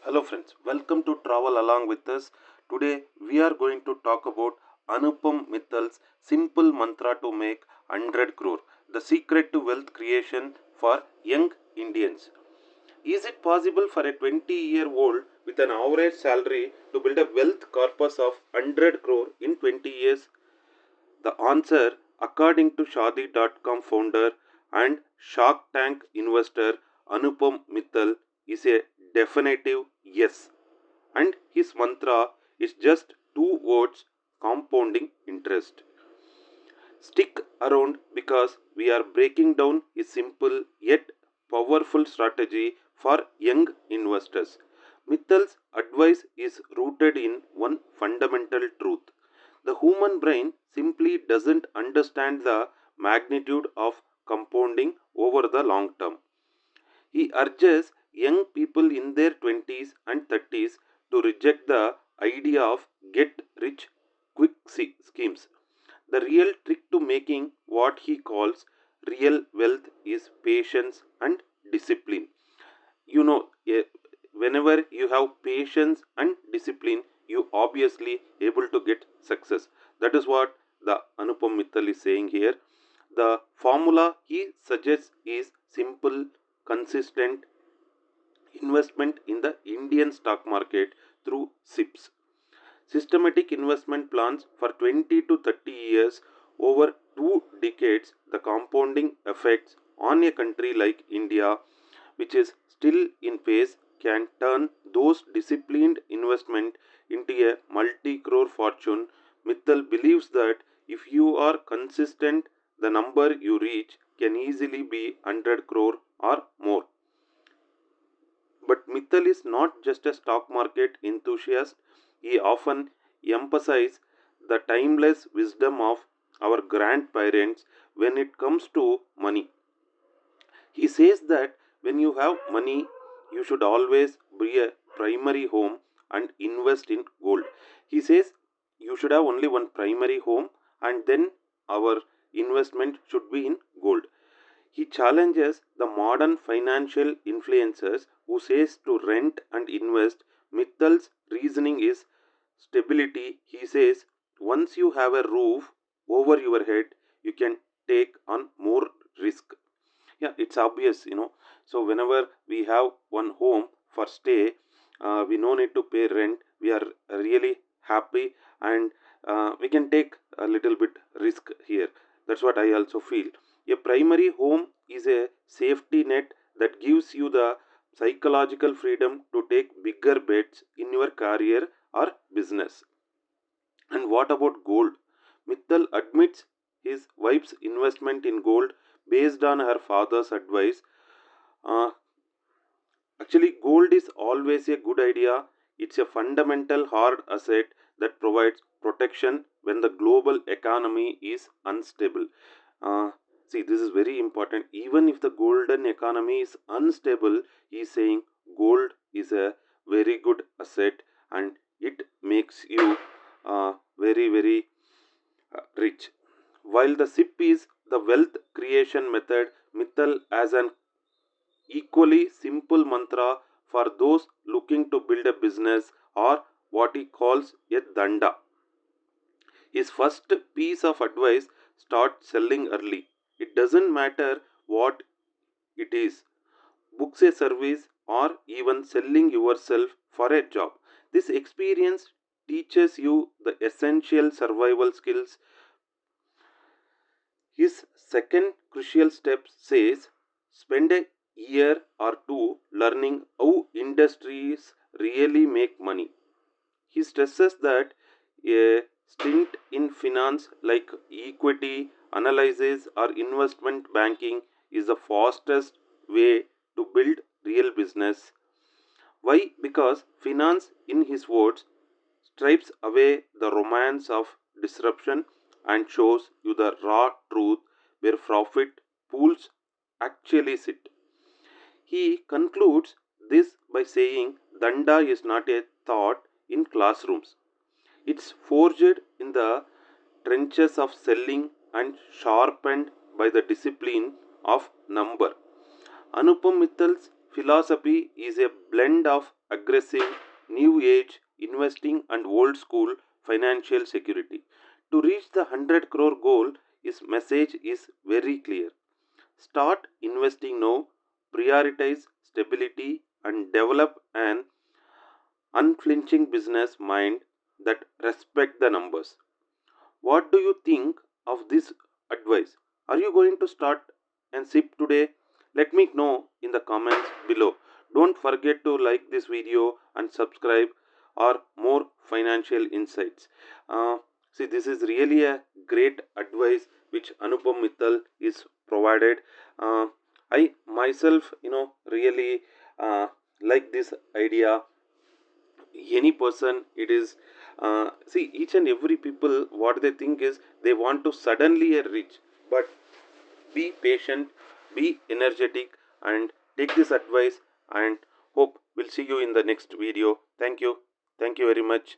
Hello friends, welcome to Travel Along with us. Today we are going to talk about Anupam Mittal's simple mantra to make 100 crore, the secret to wealth creation for young Indians. Is it possible for a 20-year-old with an average salary to build a wealth corpus of 100 crore in 20 years? The answer, according to Shadi.com founder and Shark Tank investor Anupam Mittal, is a definitive yes. And his mantra is just two words: compounding interest. Stick around because we are breaking down a simple yet powerful strategy for young investors. Mittal's advice is rooted in one fundamental truth: the human brain simply doesn't understand the magnitude of compounding over the long term. He urges young people in their 20s and 30s to reject the idea of get rich quick schemes. The real trick to making what he calls real wealth is patience and discipline. You know, whenever you have patience and discipline, you obviously able to get success. That is what the Anupam Mittal is saying here. The formula he suggests is simple, consistent investment in the Indian stock market through SIPs. Systematic investment plans for 20 to 30 years over 2 decades. The compounding effects on a country like India, which is still in phase, can turn those disciplined investment into a multi-crore fortune. Mittal believes that if you are consistent, the number you reach can easily be 100 crore or more. But Mittal is not just a stock market enthusiast. He often emphasizes the timeless wisdom of our grandparents when it comes to money. He says that when you have money, you should always buy a primary home and invest in gold. He says you should have only one primary home and then our investment should be in gold. He challenges the modern financial influencers who says to rent and invest. Mittal's reasoning is stability. He says once you have a roof over your head, you can take on more risk. Yeah, it's obvious, So whenever we have one home for stay, we no need to pay rent. We are really happy and we can take a little bit risk here. That's what I also feel. A primary home is a safety net that gives you the psychological freedom to take bigger bets in your career or business. And what about gold? Mittal admits his wife's investment in gold based on her father's advice. Uh, Actually, gold is always a good idea. It's a fundamental hard asset that provides protection when the global economy is unstable. Uh, See, this is very important. Even if the golden economy is unstable, he is saying gold is a very good asset and it makes you very rich. While the SIP is the wealth creation method, Mittal as an equally simple mantra for those looking to build a business, or what he calls a danda. His first piece of advice: start selling early. It doesn't matter what it is, books a service, or even selling yourself for a job. This experience teaches you the essential survival skills. His second crucial step says spend a year or two learning how industries really make money. He stresses that a stint in finance like equity analysis or investment banking is the fastest way to build real business. Why? Because finance, in his words, stripes away the romance of disruption and shows you the raw truth where profit pools actually sit. He concludes this by saying Danda is not a thought in classrooms. It's forged in the trenches of selling and sharpened by the discipline of number. Anupam Mittal's philosophy is a blend of aggressive, new age investing and old school financial security. To reach the 100 crore goal, his message is very clear. Start investing now, prioritize stability, and develop an unflinching business mind that respect the numbers. What do you think of this advice? Are you going to start and sip today? Let me know in the comments below. Don't forget to like this video and subscribe or more financial insights. Uh, See, this is really a great advice which Anupam Mittal is provided. Uh, I myself, really like this idea. Any person it is, see, each and every people what they think is they want to suddenly a rich, but be patient, be energetic, and take this advice, and hope we'll see you in the next video. Thank you very much.